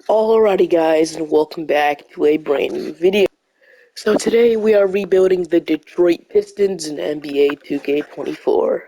Alrighty guys, and welcome back to a brand new video. So today we are rebuilding the Detroit Pistons in NBA 2K24.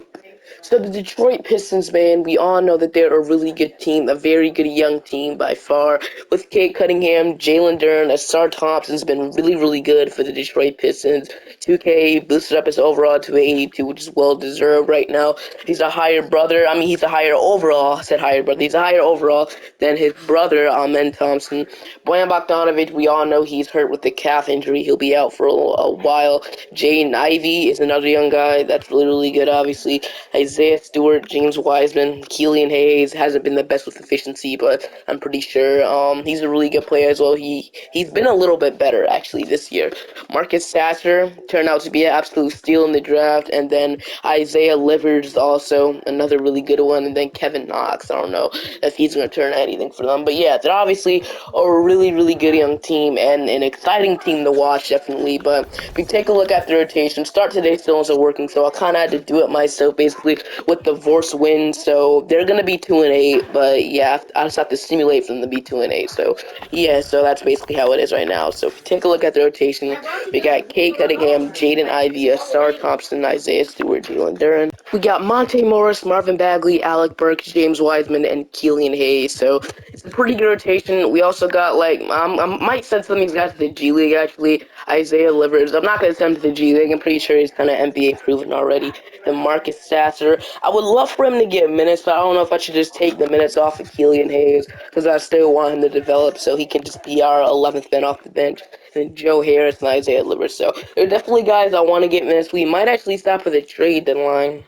So the Detroit Pistons, man, we all know that they're a really good team, a very good young team by far. With Kate Cunningham, Jalen Duren, Asar Thompson's been really, really good for the Detroit Pistons. 2K boosted up his overall to 82, which is well deserved right now. He's a higher brother. I mean, he's a higher overall. I said higher brother. He's a higher overall than his brother, Amen Thompson. Bojan Bogdanovic, we all know he's hurt with the calf injury. He'll be out for a while. Jaden Ivey is another young guy that's really, really good, obviously. Isaiah Stewart, James Wiseman, Keelan Hayes hasn't been the best with efficiency, but I'm pretty sure he's a really good player as well. He's been a little bit better actually this year. Marcus Sasser turned out to be an absolute steal in the draft, and then Isaiah Livers also another really good one, and then Kevin Knox. I don't know if he's going to turn anything for them, but yeah, they're obviously a really, really good young team and an exciting team to watch, definitely. But if we take a look at the rotation, start today still isn't working, so I kind of had to do it myself, basically, with the Vorce win. So they're going to be 2-8, but yeah, I just have to simulate for them to be 2-8. So yeah, so that's basically how it is right now. So if you take a look at the rotation, we got Kate Cunningham, Jaden Ivey, Asar Thompson, Isaiah Stewart, Jalen Duren. We got Monte Morris, Marvin Bagley, Alec Burks, James Wiseman, and Keelan Hayes. So it's a pretty good rotation. We also got, like, I might send some of these guys to the G League, actually. Isaiah Livers. I'm not going to send him to the G League. I'm pretty sure he's kind of NBA proven already. Then Marcus Sasser. I would love for him to get minutes, but I don't know if I should just take the minutes off of Keelan Hayes, because I still want him to develop so he can just be our 11th man off the bench. And Joe Harris and Isaiah Livers. So they're definitely guys I want to get minutes. We might actually stop at the trade deadline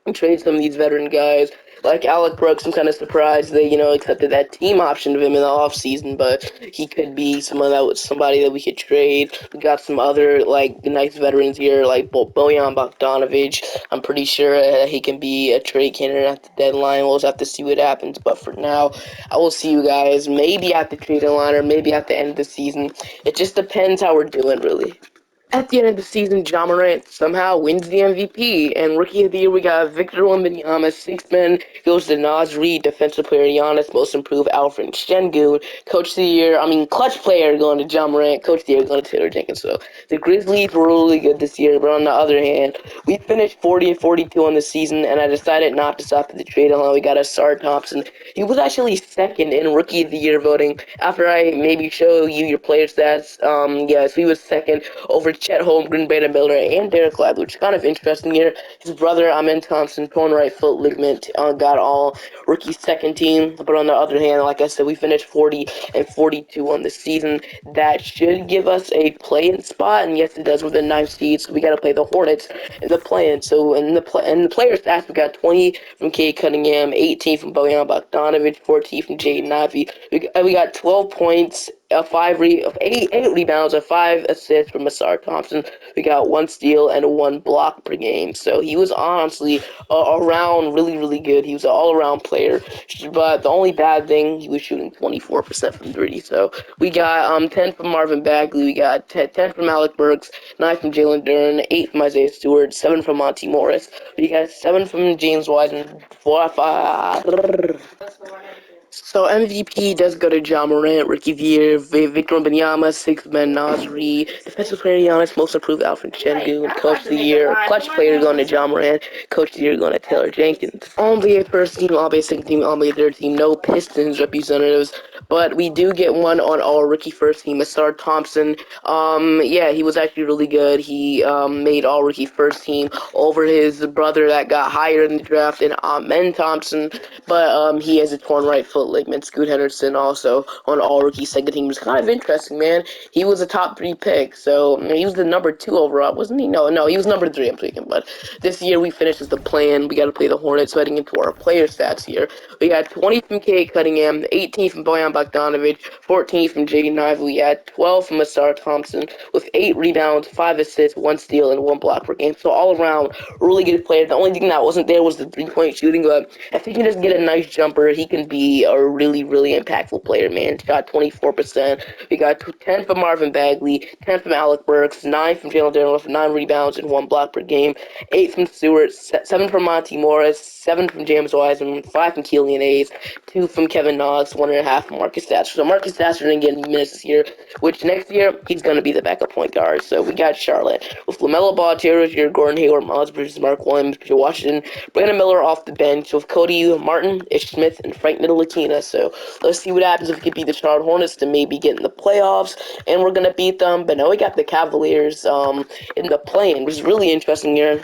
and trade some of these veteran guys. Like Alec Brooks, I'm kind of surprised they, accepted that team option of him in the offseason, but he could be somebody that we could trade. We got some other, like, nice veterans here, like Bojan Bogdanovic. I'm pretty sure he can be a trade candidate at the deadline. We'll just have to see what happens, but for now, I will see you guys maybe at the trade deadline or maybe at the end of the season. It just depends how we're doing, really. At the end of the season, Ja Morant somehow wins the MVP, and Rookie of the Year we got Victor Wembanyama. Sixth man goes to Naz Reid, Defensive Player Giannis, Most Improved Alfred Sengun. Coach of the Year, Clutch Player going to Ja Morant, Coach of the Year going to Taylor Jenkins. So the Grizzlies were really good this year, but on the other hand, we finished 40-42 on the season, and I decided not to stop at the trade deadline. We got Asar Thompson. He was actually second in Rookie of the Year voting. After I maybe show you your player stats, yes, he was second over Chet Holmgren, Brandon Miller, and Derek Lively, which is kind of interesting here. His brother, Amen Thompson, torn right foot ligament, got all rookie second team. But on the other hand, like I said, we finished 40-42 on the season. That should give us a play-in spot, and yes, it does with the ninth seed. So we got to play the Hornets in the play-in. So in the player stats, we got 20 from Kate Cunningham, 18 from Bojan Bogdanovic, 14 from Jaden Ivey. We got 12 points. Eight rebounds, and 5 assists from Asar Thompson. We got 1 steal and 1 block per game. So he was honestly around really, really good. He was an all-around player. But the only bad thing, he was shooting 24% from 3. So we got 10 from Marvin Bagley. We got 10 from Alec Burks, 9 from Jalen Duren, 8 from Isaiah Stewart, 7 from Monte Morris. We got 7 from James Wiseman, 4 5. So MVP does go to Ja Morant, Rookie of the Year, Victor Wembanyama, Sixth Man Naz Reid, Defensive Player Giannis, Most Improved Alfred Sengun, Coach of the Year, Clutch Player going to Ja Morant, Coach of the Year going to Taylor Jenkins. All-NBA first team, all-NBA second team, all-NBA third team, no Pistons representatives, but we do get one on all-rookie first team, Asar Thompson. Yeah, he was actually really good. He made all-rookie first team over his brother that got higher in the draft, and Amen Thompson, but he has a torn right foot ligament. Scoot Henderson also on all-rookie second team. It was kind of interesting, man. He was a top 3 pick, so he was the number 2 overall, wasn't he? No, he was number 3, I'm thinking, but this year we finished as the plan. We got to play the Hornets, heading into our player stats here. We got 20 from Kate Cunningham, 18 from Bojan Bogdanovic, 14 from Jaden Ivey. We had 12 from Asar Thompson with 8 rebounds, 5 assists, 1 steal, and 1 block per game. So all around, really good player. The only thing that wasn't there was the 3-point shooting, but if he can just get a nice jumper, he can be a really, really impactful player, man. Shot 24%. We got 10 from Marvin Bagley, 10 from Alec Burks, 9 from Jalen Duren with 9 rebounds and 1 block per game, 8 from Stewart, 7 from Monty Morris, 7 from James Wiseman, 5 from Killian Hayes, 2 from Kevin Knox, 1.5 from Marcus Thatcher. So Marcus Thatcher didn't get any minutes this year, which next year he's going to be the backup point guard. So we got Charlotte with LaMelo Ball, Terry Rozier, Gordon Hayward, Miles Bridges, Mark Williams, Peter Washington, Brandon Miller off the bench with Cody Martin, Ish Smith, and Frank Ntilikina. So let's see what happens if we can beat the Charlotte Hornets to maybe get in the playoffs, and we're going to beat them. But now we got the Cavaliers in the play-in, which is really interesting here.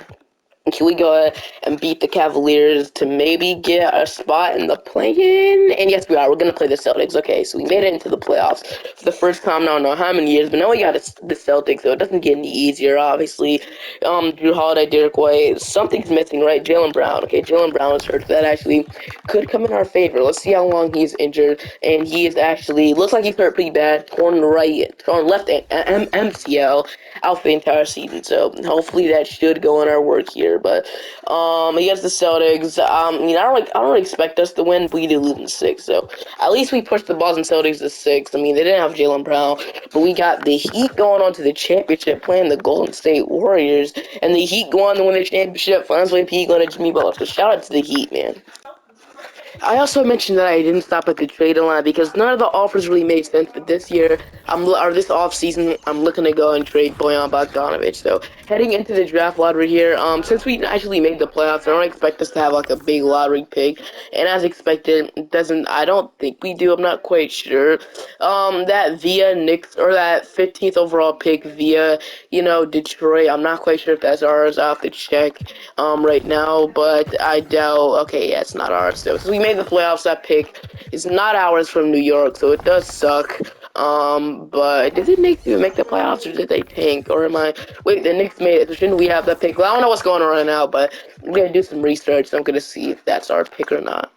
Can we go ahead and beat the Cavaliers to maybe get a spot in the play-in? And yes, we are. We're going to play the Celtics. Okay, so we made it into the playoffs for the first time in I don't know how many years, but now we got the Celtics, so it doesn't get any easier, obviously. Drew Holiday, Derek White, something's missing, right? Jaylen Brown. Okay, Jaylen Brown is hurt. That actually could come in our favor. Let's see how long he's injured, and he is actually, looks like he's hurt pretty bad, torn left MCL out for the entire season, so hopefully that should go in our work here. But against the Celtics, I don't expect us to win, but we do lose in 6. So at least we pushed the Boston Celtics to 6. I mean, they didn't have Jaylen Brown, but we got the Heat going on to the championship, playing the Golden State Warriors, and the Heat going on to win the championship. Finals MVP going to Jimmy Butler. So shout out to the Heat, man. I also mentioned that I didn't stop at the trade line because none of the offers really made sense. But this year, this off season, I'm looking to go and trade Bojan Bogdanovic. So heading into the draft lottery here, since we actually made the playoffs, I don't expect us to have like a big lottery pick. And as expected, it doesn't. I don't think we do. I'm not quite sure. That via Knicks or that 15th overall pick via Detroit. I'm not quite sure if that's ours. I'll have to check right now, but I doubt. Okay, yeah, it's not ours. So we made the playoffs. That pick is not ours from New York, so it does suck. But did the Knicks even make the playoffs, or did they tank? Or am I? Wait, the Knicks made it. So shouldn't we have that pick? Well, I don't know what's going on right now, but I'm gonna do some research. So I'm gonna see if that's our pick or not.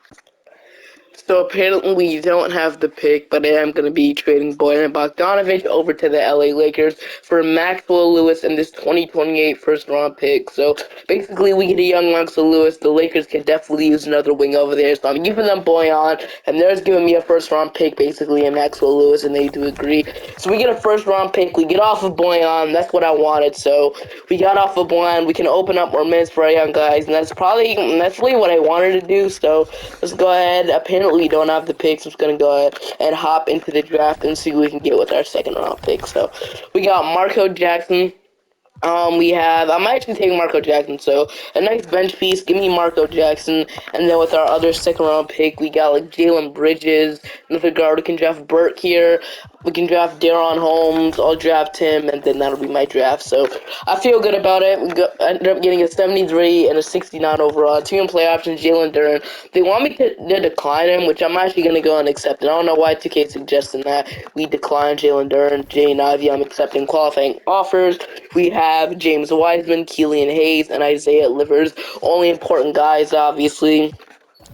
So apparently we don't have the pick, but I am going to be trading Bojan Bogdanovic over to the LA Lakers for Maxwell Lewis and this 2028 first-round pick. So basically we get a young Maxwell Lewis. The Lakers can definitely use another wing over there. So I'm giving them Bojan, and they're just giving me a first-round pick basically and Maxwell Lewis, and they do agree. So we get a first-round pick. We get off of Bojan. That's what I wanted. So we got off of Bojan. We can open up more minutes for our young guys, and that's really what I wanted to do. So let's go ahead. Apparently we don't have the picks. I'm just going to go ahead and hop into the draft and see what we can get with our second round pick. So we got Marco Jackson. I might actually take Marco Jackson, so a nice bench piece, give me Marco Jackson, and then with our other second round pick, we got like Jalen Bridges, another guard. We can draft Burke here, we can draft Daron Holmes, I'll draft him, and then that'll be my draft. So I feel good about it. Ended up getting a 73 and a 69 overall, 2 in play options, Jalen Duren. They want me to decline him, which I'm actually going to go and accept, and I don't know why 2K is suggesting that we decline Jalen Duren, Jay Ivey. I'm accepting qualifying offers. We have James Wiseman, Killian Hayes, and Isaiah Livers. Only important guys, obviously.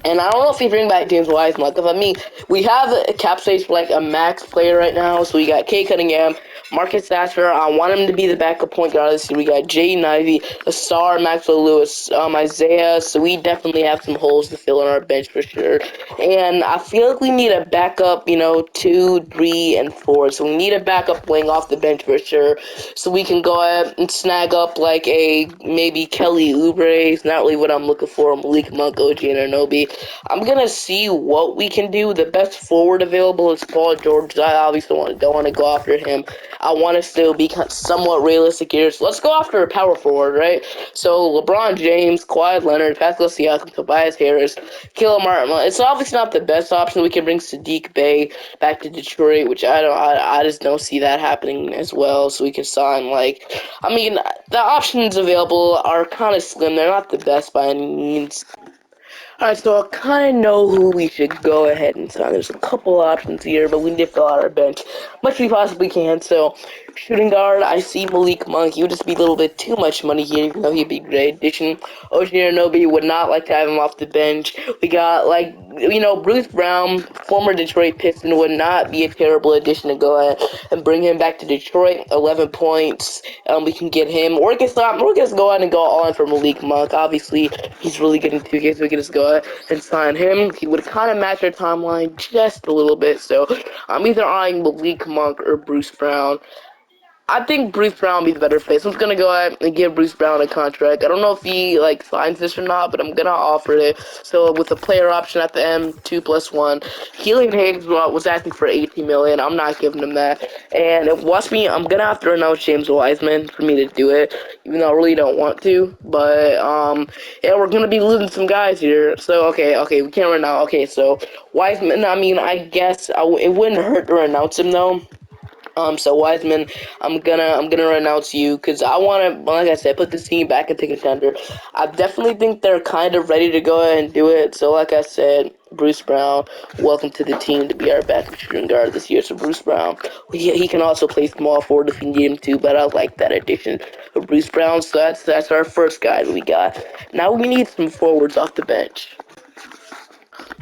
And I don't know if we bring back James Wiseman, because I mean, we have a cap space for like a max player right now. So we got Kay Cunningham, Marcus Thatcher. I want him to be the backup point guard this year. We got Jaden Ivey, Asar, Maxwell Lewis, Isaiah. So we definitely have some holes to fill in our bench for sure. And I feel like we need a backup, 2, 3, and 4. So we need a backup wing off the bench for sure. So we can go ahead and snag up like a maybe Kelly Oubre. It's not really what I'm looking for. Malik Monk, OG Anunoby. I'm gonna see what we can do. The best forward available is Paul George. I obviously don't want to go after him. I want to still be somewhat realistic here. So let's go after a power forward, right? So LeBron James, Kawhi Leonard, Pascal Siakam, Tobias Harris, Caleb Martin. It's obviously not the best option. We can bring Sadiq Bey back to Detroit, which I just don't see that happening as well. So we can sign the options available are kind of slim. They're not the best by any means. Alright, so I kind of know who we should go ahead and sign. There's a couple options here, but we need to fill out our bench much as we possibly can. So, shooting guard, I see Malik Monk. He would just be a little bit too much money here, even though he'd be a great addition. OG Anunoby would not like to have him off the bench. We got, Bruce Brown, former Detroit Piston, would not be a terrible addition to go ahead and bring him back to Detroit. 11 points. We can get him. Or we can just go ahead and go all in for Malik Monk. Obviously, he's really good in 2K, so we can just go ahead and sign him. He would kind of match our timeline just a little bit. So I'm either eyeing Malik Monk or Bruce Brown. I think Bruce Brown would be the better fit. So I'm gonna go ahead and give Bruce Brown a contract. I don't know if he signs this or not, but I'm gonna offer it. So with a player option at the end, 2+1. Killian Hayes was asking for 18 million. I'm not giving him that. And watch me, I'm gonna have to announce James Wiseman for me to do it, even though I really don't want to. But yeah, we're gonna be losing some guys here. So okay, we can't right now. Okay, so Wiseman. I mean, I guess it wouldn't hurt to announce him though. So Wiseman, I'm gonna announce you because I want to, like I said, put this team back into contender. I definitely think they're kind of ready to go ahead and do it. So like I said, Bruce Brown, welcome to the team to be our backup shooting guard this year. So Bruce Brown, he can also play small forward if you need him to, but I like that addition of Bruce Brown. So that's our first guy that we got. Now we need some forwards off the bench.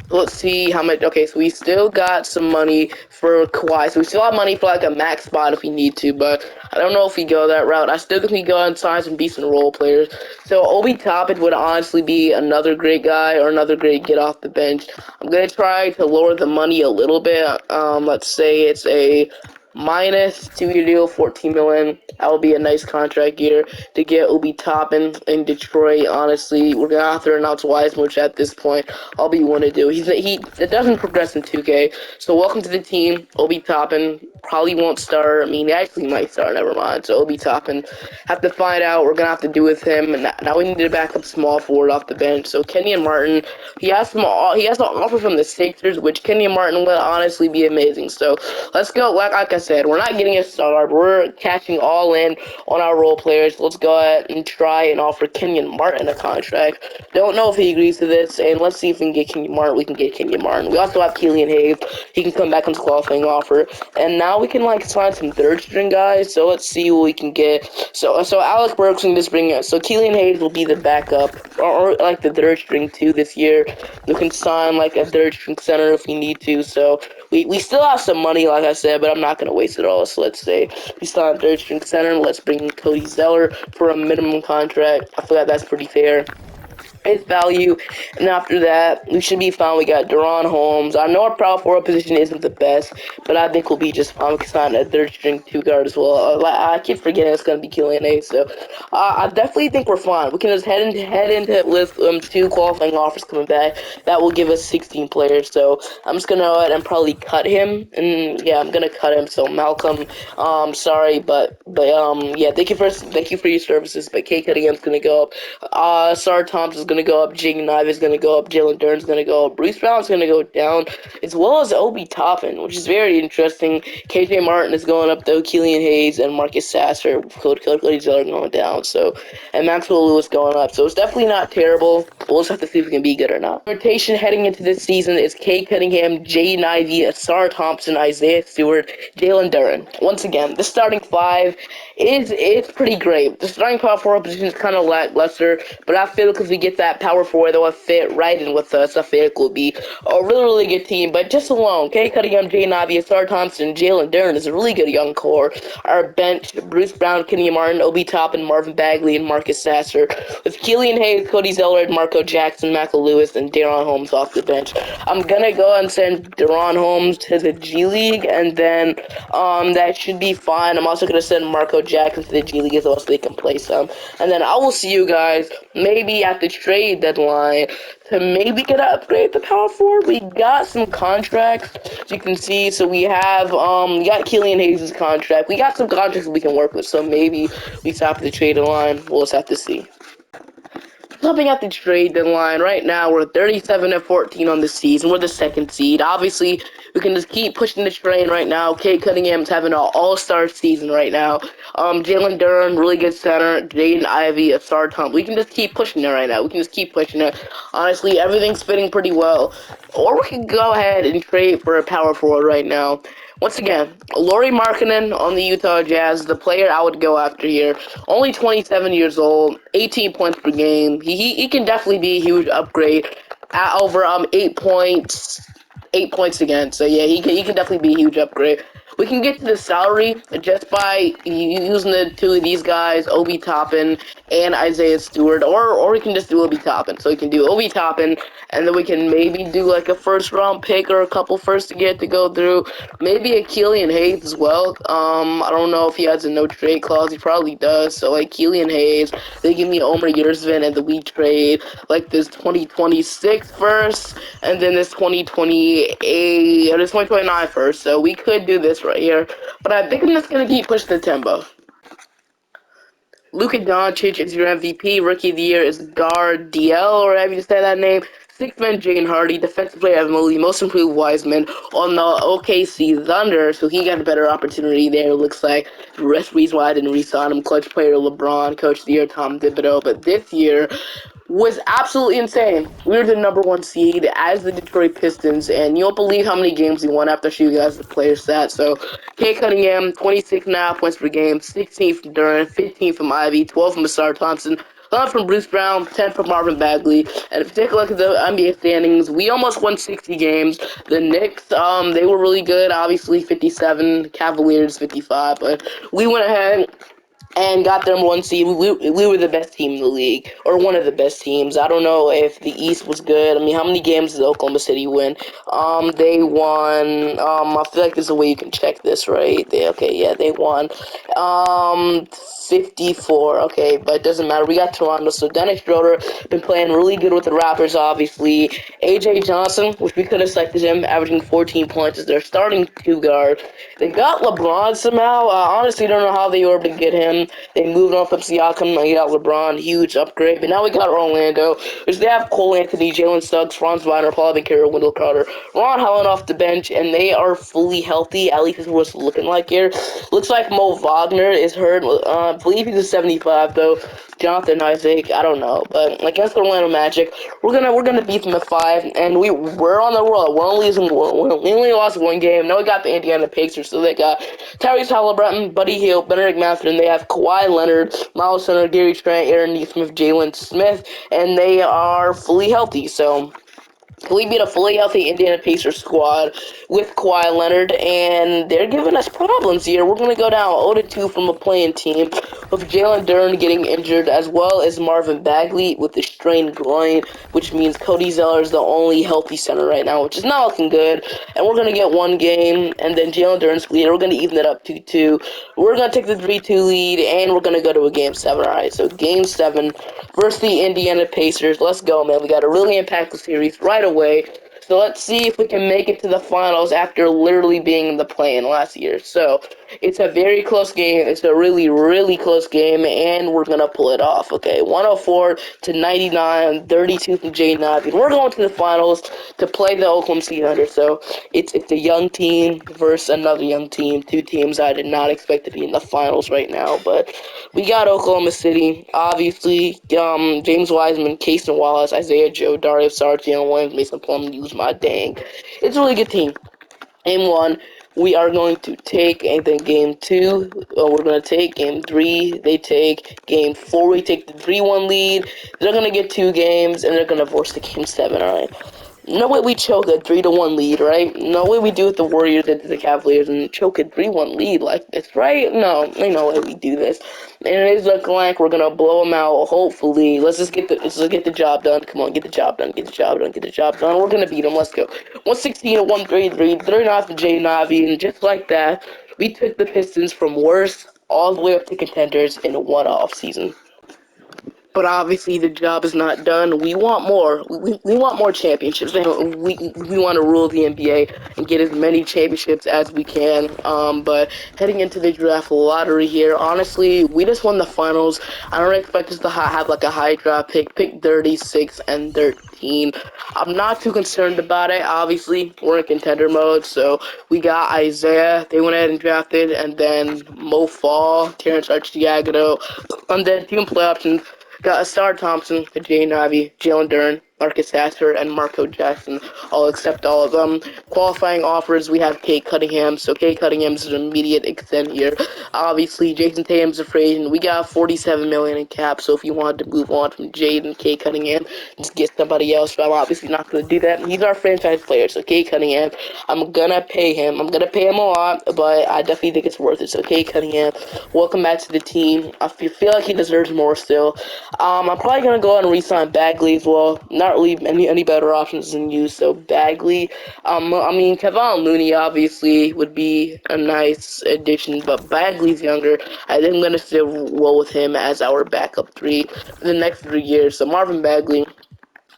Let's see how much. Okay, so we still got some money for Kawhi. So we still have money for a max spot if we need to, but I don't know if we go that route. I still think we go and sign some decent role players. So Obi Toppin would honestly be another great guy or another great get off the bench. I'm gonna try to lower the money a little bit. Let's say it's a minus 2-year deal, 14 million. That would be a nice contract year to get Obi Toppin in Detroit. Honestly, we're gonna have to announce Wiseman, which at this point all we want to do. It doesn't progress in 2K. So welcome to the team, Obi Toppin. Probably won't start. I mean, he actually might start. Never mind. So Obi Toppin, have to find out what we're gonna have to do with him. And now we need to back up small forward off the bench. So Kenyon Martin, he has an offer from the Sixers, which Kenyon Martin will honestly be amazing. So let's go. Like I said, we're not getting a star. We're catching all in on our role players. Let's go ahead and try and offer Kenyon Martin a contract. Don't know if he agrees to this, and let's see if we can get Kenyon Martin. We can get Kenyon Martin. We also have Killian Hayes. He can come back on his qualifying offer, and now we can sign some third string guys. So let's see what we can get. So Alex Burks can just bring us. So Killian Hayes will be the backup or the third string too this year. We can sign a third string center if we need to. So we still have some money, like I said, but I'm not gonna waste it all. So let's say we sign third string center. Let's bring in Cody Zeller for a minimum contract. I feel like that's pretty fair. His value, and after that, we should be fine. We got Deron Holmes. I know our power forward position isn't the best, but I think we'll be just fine. We can sign a third string 2 guard as well. I keep forgetting it's gonna be Killian Hayes, so I definitely think we're fine. We can just head into it with 2 qualifying offers coming back. That will give us 16 players. So I'm just gonna go ahead and probably cut him, and yeah, I'm gonna cut him. So Malcolm, sorry, but yeah, thank you for your services. But K Cuttingham's gonna go up. Sar Thompson's gonna go up, Jaden Ive is gonna go up, Jalen Duren's gonna go up, Bruce Brown's gonna go down, as well as Obi Toppin, which is very interesting. KJ Martin is going up though, Killian Hayes and Marcus Sasser, Cody Zeller going down, so, and Maxwell Lewis going up, so it's definitely not terrible. We'll just have to see if we can be good or not. Rotation heading into this season is K Cunningham, Jaden Ivey, Asar Thompson, Isaiah Stewart, Jalen Duren. Once again, the starting 5 is pretty great. The starting power forward position is kind of lackluster, but I feel because we get that power forward that will fit right in with us, I feel it will be a really good team. But just alone, okay, Cunningham, Jaden Ivey, Asar Thompson, Jalen Duren is a really good young core. Our bench, Bruce Brown, Kenyon Martin, Obi Toppin, Marvin Bagley, and Marcus Sasser, with Killian Hayes, Cody Zeller, Marco Jackson, Michael Lewis, and Deron Holmes off the bench. I'm gonna go and send Deron Holmes to the G League, and then that should be fine. I'm also gonna send Marco Jackson to the G League as well, so they can play some. And then I will see you guys maybe at the trade deadline to maybe get an upgrade the power forward. We got some contracts, as you can see. So we have we got Killian Hayes' contract. We got some contracts we can work with. So maybe we stop the trade deadline. We'll just have to see. Jumping at the trade deadline, right now we're 37-14 on the season. We're the 2nd seed. Obviously, we can just keep pushing the train right now. Kate Cunningham's having an all-star season right now. Jalen Duren, really good center. Jaden Ivey, a star Tom. We can just keep pushing it right now. We can just keep pushing it. Honestly, everything's fitting pretty well. Or we can go ahead and trade for a power forward right now. Once again, Lauri Markkanen on the Utah Jazz, the player I would go after here. Only 27 years old, 18 points per game. He can definitely be a huge upgrade. at over 8 points again. So yeah, he can definitely be a huge upgrade. We can get to the salary just by using the two of these guys, Obi Toppin and Isaiah Stewart, or we can just do Obi Toppin. So we can do Obi Toppin, and then we can maybe do like a first round pick or a couple first to get to go through. Maybe a Killian Hayes as well. I don't know if he has a no trade clause. He probably does. So like Killian Hayes, they give me Omer Yurtseven, and then we trade like this 2026 first, and then this 2028 or this 2029 first. So we could do this right here, but I think I'm just gonna keep pushing the tempo. Luka Doncic is your MVP. Rookie of the Year is Gardiel, or however you say that name. Sixth man, Jane Hardy. Defensive player of the league. Most improved Wiseman on the OKC Thunder, so he got a better opportunity there, it looks like. The rest reason why I didn't re-sign him. Clutch player LeBron. Coach of the Year Tom Thibodeau. But this year was absolutely insane. We were the number one seed as the Detroit Pistons, and you won't believe how many games we won after I show you guys the player stats. So, Kate Cunningham, 26.5 points per game, 16 from Durant, 15 from Ivy, 12 from Asar Thompson, 11 from Bruce Brown, 10 from Marvin Bagley. And if you take a look at the NBA standings, we almost won 60 games. The Knicks, they were really good, obviously 57, Cavaliers 55, but we went ahead and got them one seed. We were the best team in the league, or one of the best teams. I don't know if the East was good. I mean, how many games did Oklahoma City win? They won. I feel like there's a way you can check this, right? They won. 54. Okay, but it doesn't matter. We got Toronto. So Dennis Schroeder been playing really good with the Raptors, obviously. AJ Johnson, which we could have selected him, averaging 14 points as their starting two guard. They got LeBron somehow. I honestly don't know how they were able to get him. They moved on from Siakam. They got LeBron, huge upgrade. But now we got Orlando, which they have Cole Anthony, Jalen Suggs, Franz Wagner, Paul Bencaro, Wendell Carter, Ron Holland off the bench, and they are fully healthy. At least is what it's looking like here. Looks like Mo Wagner is hurt. I believe he's a 75 though. Jonathan Isaac, I don't know, but against the Orlando Magic, we're gonna beat them at 5, and we're on the roll. We only lost one game. Now we got the Indiana Pacers, so they got Tyrese Halliburton, Buddy Hield, Benedict Mathurin. They have Kawhi Leonard, Miles Turner, Gary Trent, Aaron Nesmith, Jalen Smith, and they are fully healthy. So we beat a fully healthy Indiana Pacers squad with Kawhi Leonard, and they're giving us problems here. We're going to go down 0-2 from a playing team with Jalen Duren getting injured, as well as Marvin Bagley with a strained groin, which means Cody Zeller is the only healthy center right now, which is not looking good. And we're going to get one game, and then Jalen Duren's lead. We're going to even it up 2-2. We're going to take the 3-2 lead, and we're going to go to a Game 7. All right, so Game 7 versus the Indiana Pacers. Let's go, man. We got a really impactful series right away. So let's see if we can make it to the finals after literally being in the play-in last year. So it's a very close game. It's a really, really close game, and we're going to pull it off. Okay, 104-99, 32 from Jaden Ivey. We're going to the finals to play the Oklahoma City Thunder. So it's a young team versus another young team. Two teams I did not expect to be in the finals right now, but we got Oklahoma City, obviously. James Wiseman, Casey Wallace, Isaiah Joe, Dario Saric, Jalen Williams, Mason Plum, use my dang. It's a really good team. Game 1, we are going to take, and then Game 2, we're going to take. Game 3, they take. Game 4, we take the 3-1 lead. They're going to get 2 games, and they're going to force the Game 7, alright? No way we choke a 3-1 lead, right? No way we do it the Warriors and the Cavaliers and choke a 3-1 lead like this, right? No, ain't no way we do this. And it is looking like we're gonna blow them out. Hopefully, let's just get the job done. Come on, get the job done. Get the job done. Get the job done. We're gonna beat them. Let's go. 116-133. 39 for Jaden Ivey, and just like that, we took the Pistons from worst all the way up to contenders in one off season. But obviously, the job is not done. We want more. We want more championships. We want to rule the NBA and get as many championships as we can. But heading into the draft lottery here, honestly, we just won the finals. I don't expect us to have like a high draft pick 36 and 13. I'm not too concerned about it. Obviously, we're in contender mode, so we got Isaiah. They went ahead and drafted, and then Mo Fall, Terrence Archidiagono, and then team play options. Got Asar Thompson, Jaden Ivey, Jalen Duren, Marcus Sasser, and Marco Jackson. I'll accept all of them. Qualifying offers, we have Kate Cunningham. So Kate Cunningham's an immediate extend here. Obviously, Jason Tatum's a free agent. We got $47 million in cap. So if you wanted to move on from Jade and Kate Cunningham, just get somebody else. But I'm obviously not going to do that. He's our franchise player. So Kate Cunningham, I'm gonna pay him. I'm gonna pay him a lot, but I definitely think it's worth it. So Kate Cunningham, welcome back to the team. I feel like he deserves more still. I'm probably gonna go out and re-sign Bagley as well. Not really any better options than you. So Bagley. I mean Kevon Looney obviously would be a nice addition, but Bagley's younger. I think I'm gonna still roll with him as our backup three for the next 3 years. So Marvin Bagley.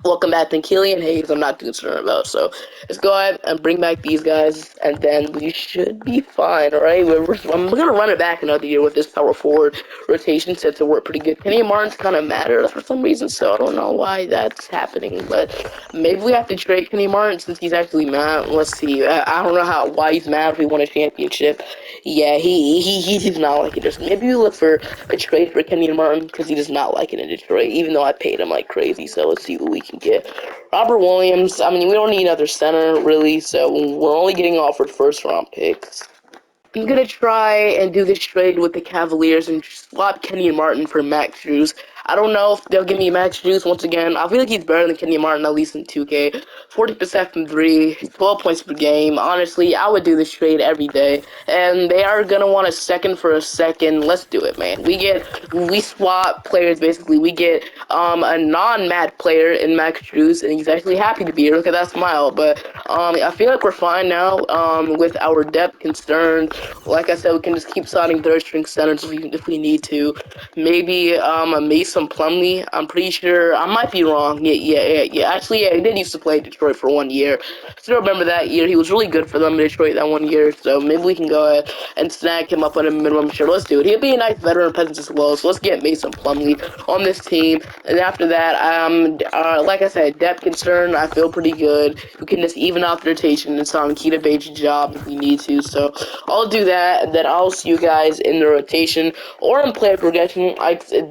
Welcome back, then Killian Hayes, I'm not too concerned about. So let's go ahead and bring back these guys, and then we should be fine, alright? I'm going to run it back another year with this power forward rotation set to work pretty good. Kenny Martin's kind of matters for some reason, so I don't know why that's happening, but maybe we have to trade Kenny Martin since he's actually mad. Let's see. I don't know why he's mad if we won a championship. Yeah, he does not like it. Just maybe we look for a trade for Kenny Martin because he does not like it in Detroit, even though I paid him like crazy. So let's see what we can get. Robert Williams, I mean, we don't need another center, really, so we're only getting offered first-round picks. I'm gonna try and do this trade with the Cavaliers and swap Kenny Martin for Max Drews. I don't know if they'll give me Max Drews once again. I feel like he's better than Kenny Martin, at least in 2K. 40% from 3, 12 points per game. Honestly, I would do this trade every day. And they are gonna want a second for a second. Let's do it, man. We swap players basically. We get a non-mad player in Max Drews, and he's actually happy to be here. Look at that smile. But I feel like we're fine now with our depth concerned. Like I said, we can just keep signing third-string centers if we need to. Maybe a Mason Plumlee. I'm pretty sure. I might be wrong. Yeah. Actually, yeah, he did used to play Detroit for 1 year. Still remember that year. He was really good for them in Detroit that 1 year. So maybe we can go ahead and snag him up on a minimum. Sure, let's do it. He'll be a nice veteran presence as well. So let's get Mason Plumlee on this team. And after that, like I said, depth concern. I feel pretty good. We can just even out the rotation and sign Keita Bates' job if we need to. So I'll do that, and then I'll see you guys in the rotation or in player progression.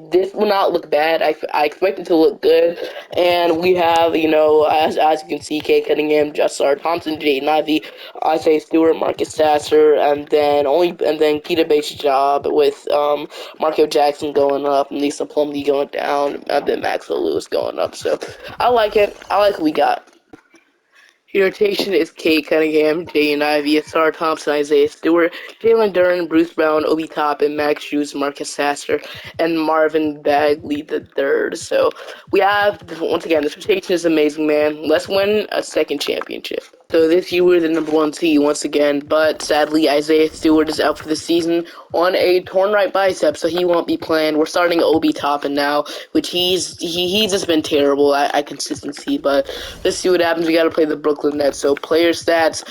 This will not look bad. I expect it to look good, and we have, as you can see, Kate Cunningham, Jussar Thompson, Jaden Ivey, Isaiah Stewart, Marcus Sasser, and then Keita Bates' job with Marco Jackson going up, and Lisa Plumlee going down, and then Maxwell Lewis going up. So I like it. I like what we got. Your rotation is Kate Cunningham, Jaden Ivey, Asar Thompson, Isaiah Stewart, Jalen Duren, Bruce Brown, Obi Toppin, Max Drews, Marcus Sasser, and Marvin Bagley the third. So we have, once again, this rotation is amazing, man. Let's win a second championship. So this year we're the #1 seed once again, but sadly Isaiah Stewart is out for the season on a torn right bicep, so he won't be playing. We're starting Obi Toppin now, which he's just been terrible at consistency, but let's see what happens. We got to play the Brooklyn Nets, so player stats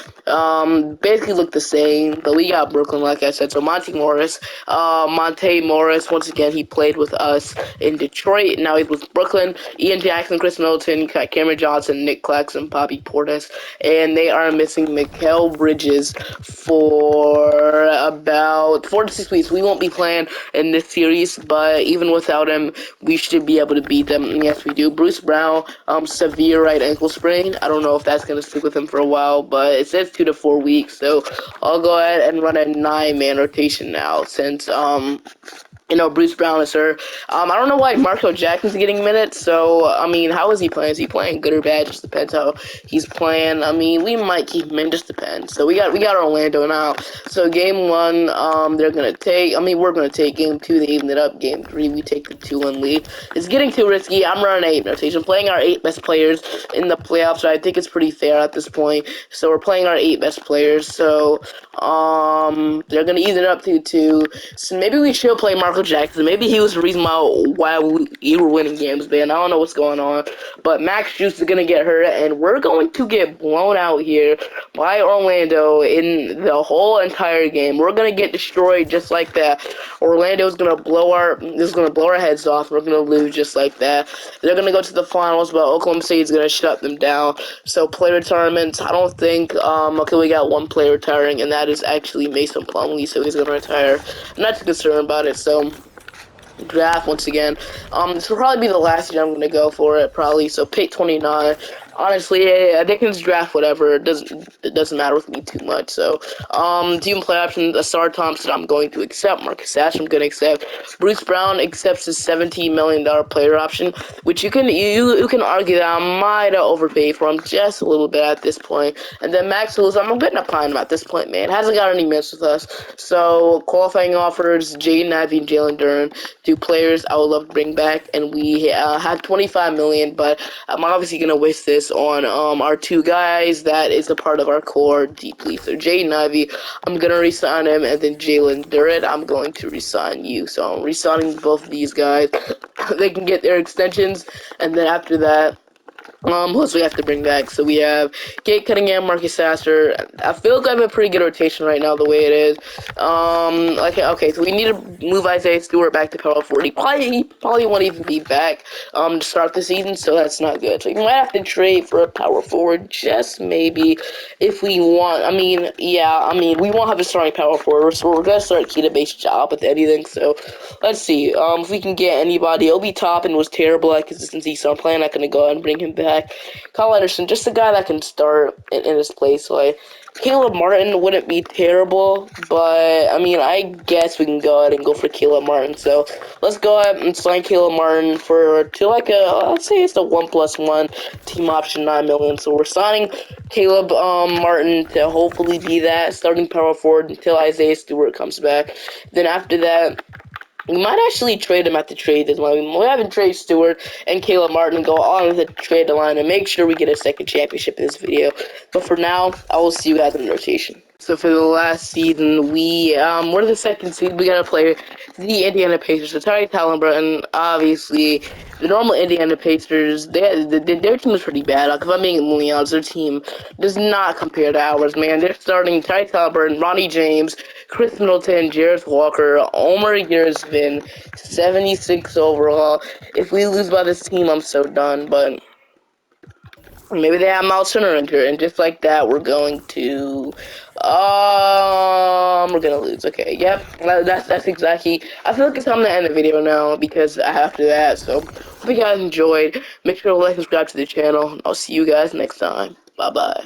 basically look the same, but we got Brooklyn, like I said. So Monte Morris, once again, he played with us in Detroit, now he's with Brooklyn. Ian Jackson, Chris Middleton, Cameron Johnson, Nick Claxton, Bobby Portis, and they are missing Mikal Bridges for about 4 to 6 weeks. We won't be playing in this series, but even without him, we should be able to beat them. And yes, we do. Bruce Brown, severe right ankle sprain. I don't know if that's going to stick with him for a while, but it says 2 to 4 weeks. So I'll go ahead and run a 9-man rotation now since Bruce Brown is hurt. I don't know why Marco Jackson's getting minutes, so, I mean, how is he playing? Is he playing good or bad? Just depends how he's playing. I mean, we might keep him in, just depends. So we got Orlando now. So game 1, we're gonna take game 2, they even it up. Game 3, we take the 2-1 lead. It's getting too risky. I'm running 8 rotation, playing our 8 best players in the playoffs, so I think it's pretty fair at this point. So we're playing our 8 best players, so, they're gonna even it up to 2. So maybe we should play Marco Jackson. Maybe he was the reason why we were winning games, man. I don't know what's going on. But Max Juice is going to get hurt, and we're going to get blown out here by Orlando in the whole entire game. We're going to get destroyed just like that. Orlando's going to blow our heads off. We're going to lose just like that. They're going to go to the finals, but Oklahoma State is going to shut them down. So player retirements, I don't think, okay, we got 1 player retiring, and that is actually Mason Plumlee, so he's going to retire. I'm not too concerned about it, so draft once again. This will probably be the last year I'm gonna go for it, probably. So pick 29. Honestly, yeah, they can just draft whatever. It doesn't matter with me too much. So, team play option: Asar Thompson, I'm going to accept. Marcus Ashe, I'm gonna accept. Bruce Brown accepts his $17 million player option, which you can argue that I might have overpaid for him just a little bit at this point. And then Max Lewis, I'm getting a pine him at this point, man. Hasn't got any minutes with us. So qualifying offers: Jaden Ivey and Jalen Duren, two players I would love to bring back, and we have 25 million, but I'm obviously gonna waste this on our two guys that is a part of our core deeply. So Jaden Ivey, I'm gonna resign him, and then Jalen Duren, I'm going to resign you. So I'm resigning both of these guys. They can get their extensions, and then after that, who else we have to bring back? So we have Kate Cunningham, Marcus Sasser. I feel like I have a pretty good rotation right now, the way it is. Okay, so we need to move Isaiah Stewart back to power forward. He probably won't even be back to start the season, so that's not good. So we might have to trade for a power forward, just maybe, if we want. We won't have a starting power forward, so we're gonna start Kita-based job with anything. So let's see. If we can get anybody. Obi Toppin was terrible at consistency, so I'm probably not gonna go ahead and bring him back. Kyle Anderson, just a guy that can start in his place. Like Caleb Martin wouldn't be terrible, but I guess we can go ahead and go for Caleb Martin. So let's go ahead and sign Caleb Martin let's say it's a 1+1 team option 9 million. So we're signing Caleb Martin to hopefully be that starting power forward until Isaiah Stewart comes back. Then after that, we might actually trade him at the trade deadline. We haven't traded Stewart and Caleb Martin and go on the trade line and make sure we get a second championship in this video. But for now, I will see you guys in the rotation. So for the last season, we're the second seed. We gotta play the Indiana Pacers. So Tyrese Halliburton, obviously, the normal Indiana Pacers, their team is pretty bad. Like, if I'm being completely honest, their team does not compare to ours, man. They're starting Tyrese Halliburton, Ronnie James, Chris Middleton, Jarrett Walker, Omer Yurtseven, 76 overall. If we lose by this team, I'm so done, but maybe they have Miles Turner in here, and just like that, we're gonna lose. Okay, yep, that's exactly. I feel like it's time to end the video now because after that. So hope you guys enjoyed. Make sure to like, subscribe to the channel. I'll see you guys next time. Bye bye.